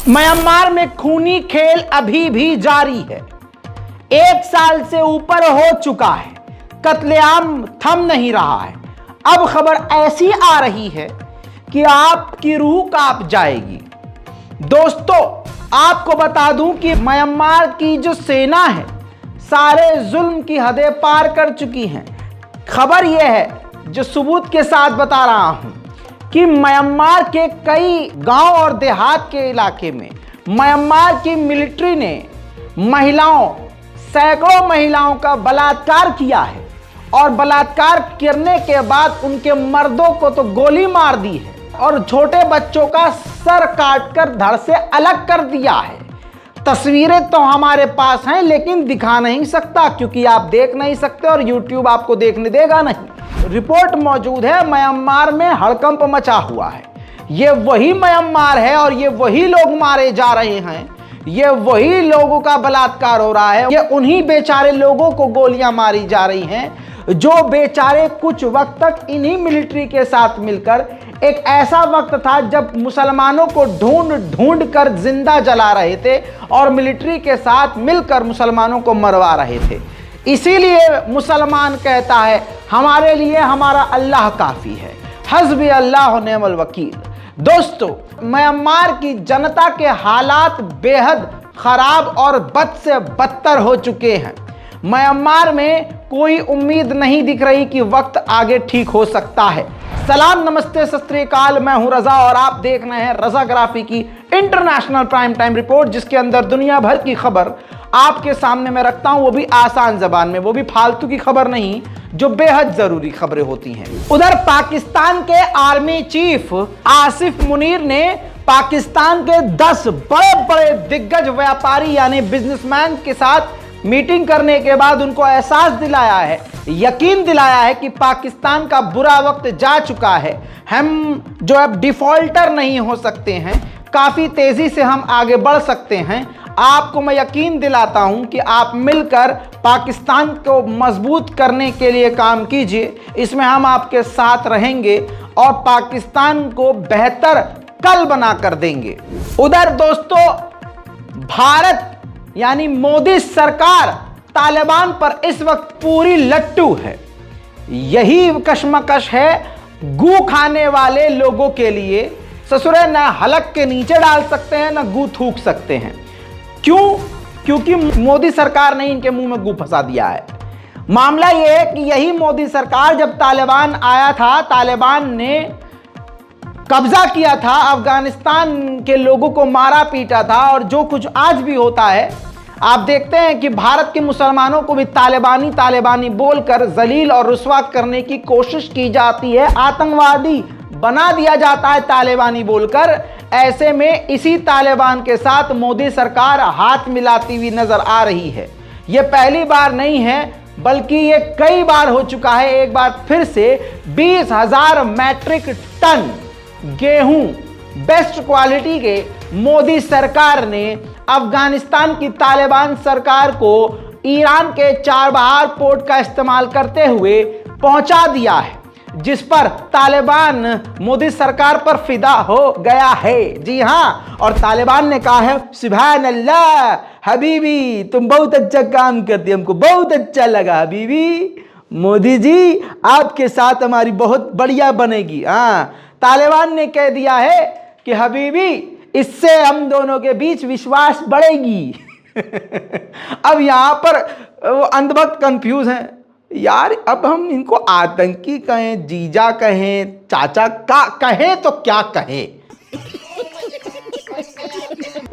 Myanmar में खूनी खेल अभी भी जारी है। 1 साल से ऊपर हो चुका है, कत्लेआम थम नहीं रहा है। अब खबर ऐसी आ रही है कि आपकी रूह कांप जाएगी। दोस्तों, आपको बता दूं कि म्यांमार की जो सेना है सारे जुल्म की हदें पार कर चुकी हैं। खबर यह है, जो सबूत के साथ बता रहा हूं, कि म्यांमार के कई गांव और देहात के इलाके में म्यांमार की मिलिट्री ने सैकड़ों महिलाओं का बलात्कार किया है और बलात्कार करने के बाद उनके मर्दों को तो गोली मार दी है और छोटे बच्चों का सर काटकर धड़ से अलग कर दिया है। तस्वीरें तो हमारे पास हैं, लेकिन दिखा नहीं सकता क्योंकि आप देख नहीं सकते और YouTube आपको देखने देगा नहीं। रिपोर्ट मौजूद है, म्यांमार में हड़कंप मचा हुआ है। ये वही म्यांमार है और ये वही लोग मारे जा रहे हैं, ये वही लोगों का बलात्कार हो रहा है, ये उन्हीं बेचारे लोगों को गोलियां मारी जा रही हैं जो बेचारे कुछ वक्त तक इन्हीं मिलिट्री के साथ मिलकर, एक ऐसा वक्त था जब मुसलमानों को ढूंढ ढूंढ कर जिंदा जला रहे थे और मिलिट्री के साथ मिलकर मुसलमानों को मरवा रहे थे। इसीलिए मुसलमान कहता है हमारे लिए हमारा अल्लाह काफ़ी है, हस्बी अल्लाह व निअमल वकील। दोस्तों, म्यांमार की जनता के हालात बेहद खराब और बद से बदतर हो चुके हैं। म्यांमार में कोई उम्मीद नहीं दिख रही कि वक्त आगे ठीक हो सकता है। सलाम, नमस्ते, सत श्री अकाल। मैं हूं रजा और आप देख रहे हैं रजाग्राफी की इंटरनेशनल प्राइम टाइम रिपोर्ट, जिसके अंदर दुनिया भर की खबर आपके सामने मैं रखता हूं, वो भी आसान जबान में, वो भी फालतू की खबर नहीं, जो बेहद जरूरी खबरें होती हैं। उधर पाकिस्तान के आर्मी चीफ आसिफ मुनीर ने पाकिस्तान के 10 बड़े बड़े दिग्गज व्यापारी यानी बिजनेसमैन के साथ मीटिंग करने के बाद उनको एहसास दिलाया है, यकीन दिलाया है कि पाकिस्तान का बुरा वक्त जा चुका है। हम जो अब डिफॉल्टर नहीं हो सकते हैं, काफ़ी तेज़ी से हम आगे बढ़ सकते हैं। आपको मैं यकीन दिलाता हूं कि आप मिलकर पाकिस्तान को मजबूत करने के लिए काम कीजिए। इसमें हम आपके साथ रहेंगे और पाकिस्तान को बेहतर कल बना कर देंगे। उधर दोस्तों, भारत यानी मोदी सरकार तालिबान पर इस वक्त पूरी लट्टू है। यही कशमकश है गू खाने वाले लोगों के लिए। ससुरे न हलक के नीचे डाल सकते हैं न गू थूक सकते हैं। क्यों? क्योंकि मोदी सरकार ने इनके मुंह में गू फंसा दिया है। मामला यह है कि यही मोदी सरकार, जब तालिबान आया था, तालिबान ने कब्जा किया था, अफगानिस्तान के लोगों को मारा पीटा था और जो कुछ आज भी होता है, आप देखते हैं कि भारत के मुसलमानों को भी तालिबानी बोलकर जलील और रुस्वा करने की कोशिश की जाती है, आतंकवादी बना दिया जाता है तालिबानी बोलकर। ऐसे में इसी तालिबान के साथ मोदी सरकार हाथ मिलाती हुई नजर आ रही है। यह पहली बार नहीं है, बल्कि ये कई बार हो चुका है। एक बार फिर से 20,000 मैट्रिक टन गेहूं बेस्ट क्वालिटी के मोदी सरकार ने अफगानिस्तान की तालिबान सरकार को ईरान के चाबहार पोर्ट का इस्तेमाल करते हुए पहुंचा दिया है, जिस पर तालिबान मोदी सरकार पर फिदा हो गया है। जी हां, और तालिबान ने कहा है सुभान अल्लाह हबीबी, तुम बहुत अच्छा काम करते, हमको बहुत अच्छा लगा हबीबी। मोदी जी, आपके साथ हमारी बहुत बढ़िया बनेगी। हाँ, तालिबान ने कह दिया है कि हबीबी, इससे हम दोनों के बीच विश्वास बढ़ेगी। अब यहां पर अंधभक्त कंफ्यूज हैं यार, अब हम इनको आतंकी कहें, जीजा कहें, चाचा का कहें तो क्या कहें।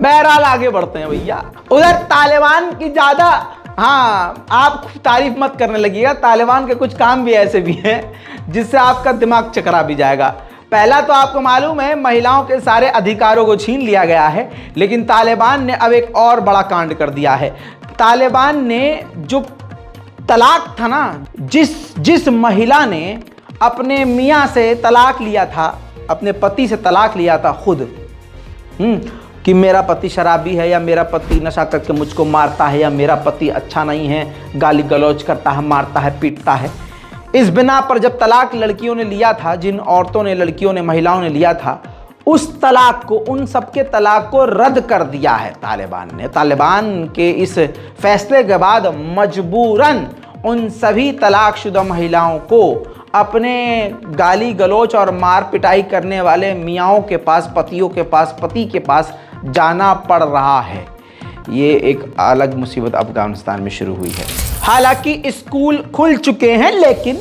बहरहाल आगे बढ़ते हैं भैया। उधर तालिबान की ज्यादा, हाँ, आप तारीफ मत करने लगिएगा, तालिबान के कुछ काम भी ऐसे भी हैं जिससे आपका दिमाग चकरा भी जाएगा। पहला तो आपको मालूम है, महिलाओं के सारे अधिकारों को छीन लिया गया है, लेकिन तालिबान ने अब एक और बड़ा कांड कर दिया है। तालिबान ने जो तलाक था ना, जिस महिला ने अपने मियाँ से तलाक लिया था, अपने पति से तलाक लिया था खुद, कि मेरा पति शराबी है या मेरा पति नशा करके मुझको मारता है या मेरा पति अच्छा नहीं है, गाली गलौज करता है, मारता है, पीटता है, इस बिना पर जब तलाक लड़कियों ने लिया था, जिन औरतों ने, लड़कियों ने, महिलाओं ने लिया था, उस तलाक को, उन सबके तलाक को रद्द कर दिया है तालिबान ने। तालिबान के इस फैसले के बाद मजबूरन उन सभी तलाकशुदा महिलाओं को अपने गाली गलौच और मार पिटाई करने वाले मियाँओं के पास, पतियों के पास, पति के पास जाना पड़ रहा है। ये एक अलग मुसीबत अफगानिस्तान में शुरू हुई है। हालांकि स्कूल खुल चुके हैं, लेकिन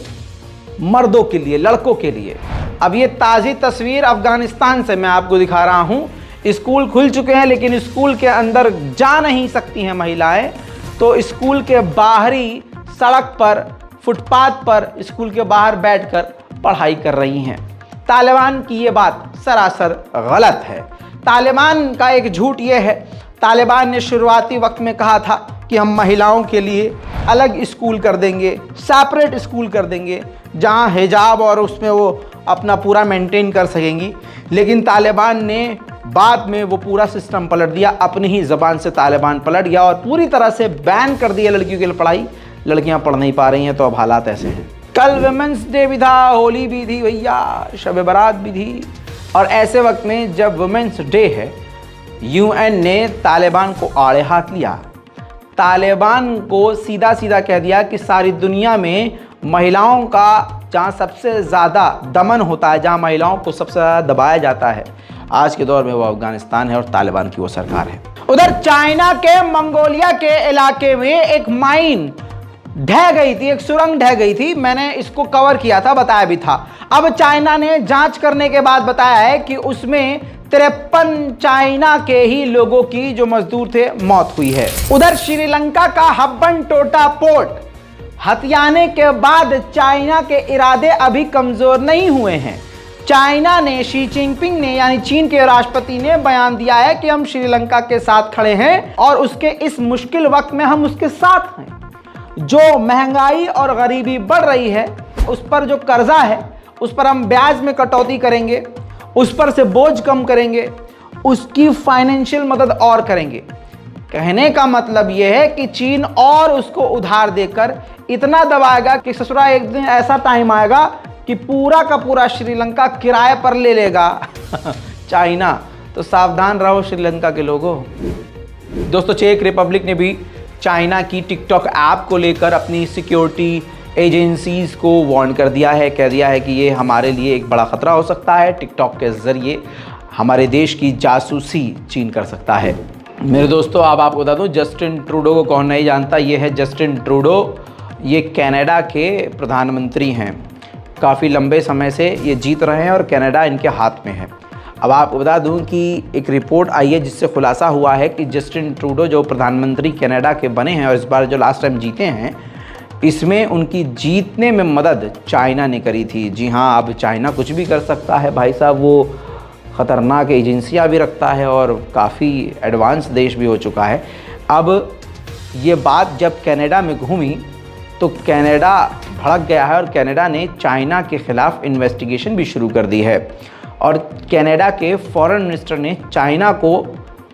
मर्दों के लिए, लड़कों के लिए। अब ये ताज़ी तस्वीर अफगानिस्तान से मैं आपको दिखा रहा हूँ। स्कूल खुल चुके हैं, लेकिन स्कूल के अंदर जा नहीं सकती हैं महिलाएं, तो स्कूल के बाहरी सड़क पर, फुटपाथ पर, स्कूल के बाहर बैठकर पढ़ाई कर रही हैं। तालिबान की ये बात सरासर गलत है। तालिबान का एक झूठ ये है, तालिबान ने शुरुआती वक्त में कहा था कि हम महिलाओं के लिए अलग स्कूल कर देंगे, सेपरेट स्कूल कर देंगे, जहां हिजाब और उसमें वो अपना पूरा मेंटेन कर सकेंगी। लेकिन तालिबान ने बाद में वो पूरा सिस्टम पलट दिया, अपनी ही ज़बान से तालिबान पलट गया और पूरी तरह से बैन कर दिया लड़कियों की पढ़ाई। लड़कियां पढ़ नहीं पा रही हैं, तो अब हालात ऐसे हैं। कल वुमेंस डे भी था, होली भी थी भैया, शब बारात भी थी। और ऐसे वक्त में जब वुमेंस डे है, यूएन ने तालिबान को आड़े हाथ लिया। तालिबान को सीधा सीधा कह दिया कि सारी दुनिया में महिलाओं का जहाँ सबसे ज़्यादा दमन होता है, जहाँ महिलाओं को सबसे ज़्यादा दबाया जाता है, आज के दौर में वो अफगानिस्तान है और तालिबान की वो सरकार है। उधर चाइना के मंगोलिया के इलाके में एक माइन ढह गई थी, एक सुरंग ढह गई थी। मैंने इसको कवर किया था, बताया भी था। अब चाइना ने जांच करने के बाद बताया है कि उसमें 53 चाइना के ही लोगों की, जो मजदूर थे, मौत हुई है। उधर श्रीलंका का हम्बनटोटा पोर्ट हथियाने के बाद चाइना के इरादे अभी कमजोर नहीं हुए हैं। चाइना ने, शी जिनपिंग ने, यानी चीन के राष्ट्रपति ने बयान दिया है कि हम श्रीलंका के साथ खड़े हैं और उसके इस मुश्किल वक्त में हम उसके साथ हैं। जो महंगाई और गरीबी बढ़ रही है, उस पर जो कर्जा है, उस पर हम ब्याज में कटौती करेंगे, उस पर से बोझ कम करेंगे, उसकी फाइनेंशियल मदद और करेंगे। कहने का मतलब यह है कि चीन और उसको उधार देकर इतना दबाएगा कि ससुरा एक दिन ऐसा टाइम आएगा कि पूरा का पूरा श्रीलंका किराए पर ले लेगा चाइना। तो सावधान रहो श्रीलंका के लोगों। दोस्तों, चेक रिपब्लिक ने भी चाइना की टिकटॉक ऐप को लेकर अपनी सिक्योरिटी एजेंसीज को वार्न कर दिया है, कह दिया है कि ये हमारे लिए एक बड़ा खतरा हो सकता है। टिकटॉक के ज़रिए हमारे देश की जासूसी चीन कर सकता है। मेरे दोस्तों, अब आपको बता दूं, जस्टिन ट्रूडो को कौन नहीं जानता। ये है जस्टिन ट्रूडो, ये कनाडा के प्रधानमंत्री हैं। काफ़ी लंबे समय से ये जीत रहे हैं और कनाडा इनके हाथ में है। अब आपको बता दूं कि एक रिपोर्ट आई है जिससे खुलासा हुआ है कि जस्टिन ट्रूडो जो प्रधानमंत्री कनाडा के बने हैं और इस बार जो लास्ट टाइम जीते हैं, इसमें उनकी जीतने में मदद चाइना ने करी थी। जी हाँ, अब चाइना कुछ भी कर सकता है भाई साहब, वो ख़तरनाक एजेंसियां भी रखता है और काफ़ी एडवांस देश भी हो चुका है। अब ये बात जब कनाडा में घूमी तो कनाडा भड़क गया है और कनाडा ने चाइना के ख़िलाफ़ इन्वेस्टिगेशन भी शुरू कर दी है। और कनाडा के फॉरेन मिनिस्टर ने चाइना को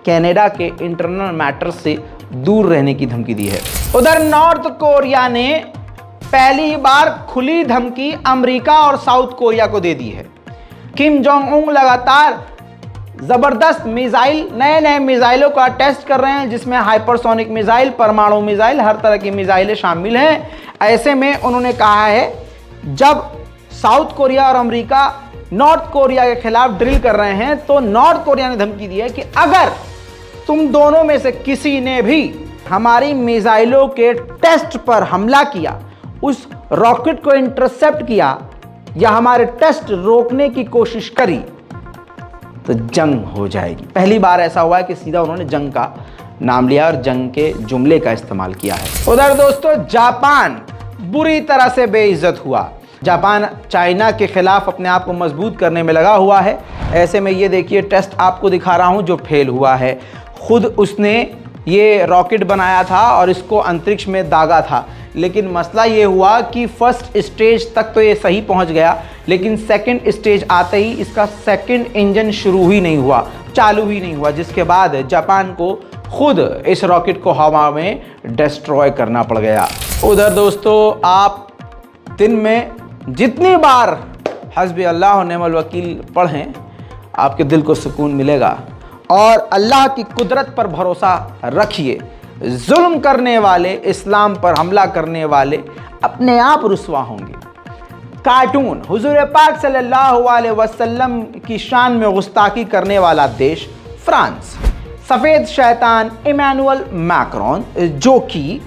कनाडा के इंटरनल मैटर्स से दूर रहने की धमकी दी है। उधर नॉर्थ कोरिया ने पहली बार खुली धमकी अमेरिका और साउथ कोरिया को दे दी है। किम जोंग उन लगातार ज़बरदस्त मिसाइल, नए नए मिसाइलों का टेस्ट कर रहे हैं, जिसमें हाइपरसोनिक मिसाइल, परमाणु मिसाइल, हर तरह की मिसाइलें शामिल हैं। ऐसे में उन्होंने कहा है, जब साउथ कोरिया और अमेरिका नॉर्थ कोरिया के खिलाफ ड्रिल कर रहे हैं, तो नॉर्थ कोरिया ने धमकी दी है कि अगर तुम दोनों में से किसी ने भी हमारी मिसाइलों के टेस्ट पर हमला किया, उस रॉकेट को इंटरसेप्ट किया या हमारे टेस्ट रोकने की कोशिश करी, तो जंग हो जाएगी। पहली बार ऐसा हुआ है कि सीधा उन्होंने जंग का नाम लिया और जंग के जुमले का इस्तेमाल किया है। उधर दोस्तों, जापान बुरी तरह से बेइज्जत हुआ। जापान चाइना के खिलाफ अपने आप को मजबूत करने में लगा हुआ है। ऐसे में ये देखिए टेस्ट आपको दिखा रहा हूँ जो फेल हुआ है। खुद उसने ये रॉकेट बनाया था और इसको अंतरिक्ष में दागा था, लेकिन मसला ये हुआ कि फर्स्ट स्टेज तक तो ये सही पहुंच गया, लेकिन सेकंड स्टेज आते ही इसका सेकंड इंजन शुरू ही नहीं हुआ, चालू ही नहीं हुआ, जिसके बाद जापान को खुद इस रॉकेट को हवा में डिस्ट्रॉय करना पड़ गया। उधर दोस्तों, आप दिन में जितनी बार हस्बी अल्लाह व निअमल वकील पढ़ें, आपके दिल को सुकून मिलेगा। और अल्लाह की कुदरत पर भरोसा रखिए। जुल्म करने वाले, इस्लाम पर हमला करने वाले अपने आप रुसवा होंगे। कार्टून, हुजूर पाक सल्लल्लाहु अलैहि वसल्लम की शान में गुस्ताखी करने वाला देश फ्रांस। सफ़ेद शैतान इमैनुअल मैक्रोन, जो कि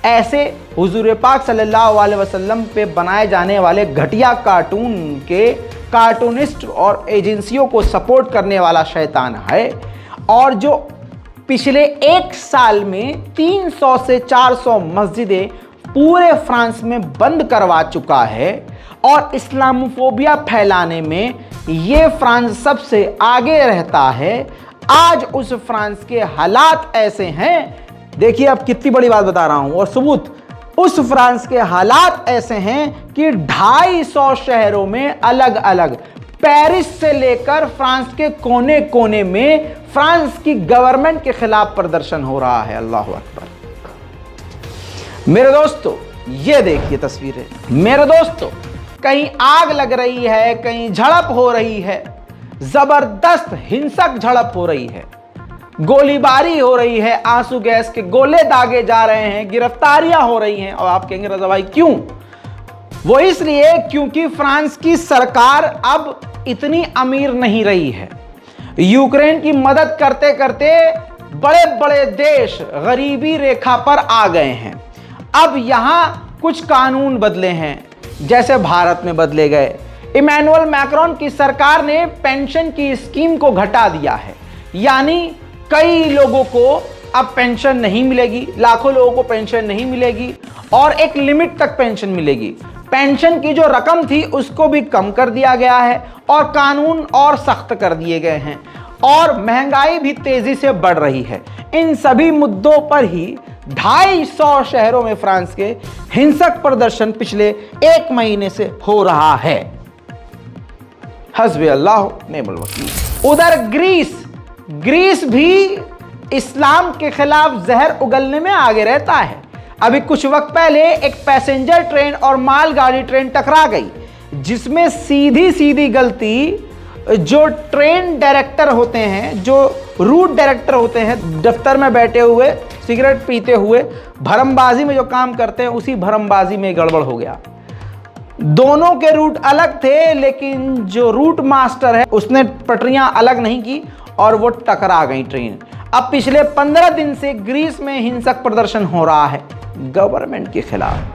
ऐसे हुजूर पाक सल्लल्लाहु अलैहि वसल्लम पे बनाए जाने वाले घटिया कार्टून के कार्टूनिस्ट और एजेंसियों को सपोर्ट करने वाला शैतान है, और जो पिछले एक साल में 300 से 400 मस्जिदें पूरे फ्रांस में बंद करवा चुका है, और इस्लामोफोबिया फैलाने में ये फ्रांस सबसे आगे रहता है। आज उस फ्रांस के हालात ऐसे हैं, देखिए अब कितनी बड़ी बात बता रहा हूं, और सबूत, उस फ्रांस के हालात ऐसे हैं कि 250 शहरों में अलग अलग, पेरिस से लेकर फ्रांस के कोने कोने में फ्रांस की गवर्नमेंट के खिलाफ प्रदर्शन हो रहा है। अल्लाह अकबर। मेरे दोस्तों ये देखिए तस्वीरें। मेरे दोस्तों, कहीं आग लग रही है, कहीं झड़प हो रही है, जबरदस्त हिंसक झड़प हो रही है, गोलीबारी हो रही है, आंसू गैस के गोले दागे जा रहे हैं, गिरफ्तारियां हो रही हैं। और आप कहेंगे रजा भाई क्यों? वो इसलिए क्योंकि फ्रांस की सरकार अब इतनी अमीर नहीं रही है। यूक्रेन की मदद करते करते बड़े बड़े देश गरीबी रेखा पर आ गए हैं। अब यहां कुछ कानून बदले हैं, जैसे भारत में बदले गए। इमैनुअल मैक्रोन की सरकार ने पेंशन की स्कीम को घटा दिया है, यानी कई लोगों को अब पेंशन नहीं मिलेगी, लाखों लोगों को पेंशन नहीं मिलेगी, और एक लिमिट तक पेंशन मिलेगी। पेंशन की जो रकम थी उसको भी कम कर दिया गया है, और कानून और सख्त कर दिए गए हैं, और महंगाई भी तेजी से बढ़ रही है। इन सभी मुद्दों पर ही 250 शहरों में फ्रांस के हिंसक प्रदर्शन पिछले एक महीने से हो रहा है। हस्बी अल्लाह नेमल वकील। उधर ग्रीस भी इस्लाम के खिलाफ जहर उगलने में आगे रहता है। अभी कुछ वक्त पहले एक पैसेंजर ट्रेन और मालगाड़ी ट्रेन टकरा गई, जिसमें सीधी सीधी गलती जो ट्रेन डायरेक्टर होते हैं, जो रूट डायरेक्टर होते हैं, दफ्तर में बैठे हुए सिगरेट पीते हुए भरमबाजी में जो काम करते हैं, उसी भरमबाजी में गड़बड़ हो गया। दोनों के रूट अलग थे, लेकिन जो रूट मास्टर है उसने पटरियां अलग नहीं की और वो टकरा गई ट्रेन। अब पिछले 15 दिन से ग्रीस में हिंसक प्रदर्शन हो रहा है गवर्नमेंट के खिलाफ।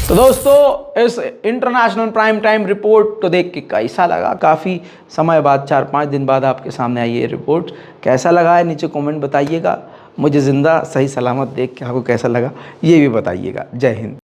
तो दोस्तों, इस इंटरनेशनल प्राइम टाइम रिपोर्ट को देख के कैसा लगा? काफ़ी समय बाद, 4-5 दिन बाद आपके सामने आई ये रिपोर्ट। कैसा लगा है नीचे कमेंट बताइएगा। मुझे ज़िंदा सही सलामत देख के आपको कैसा लगा ये भी बताइएगा। जय हिंद।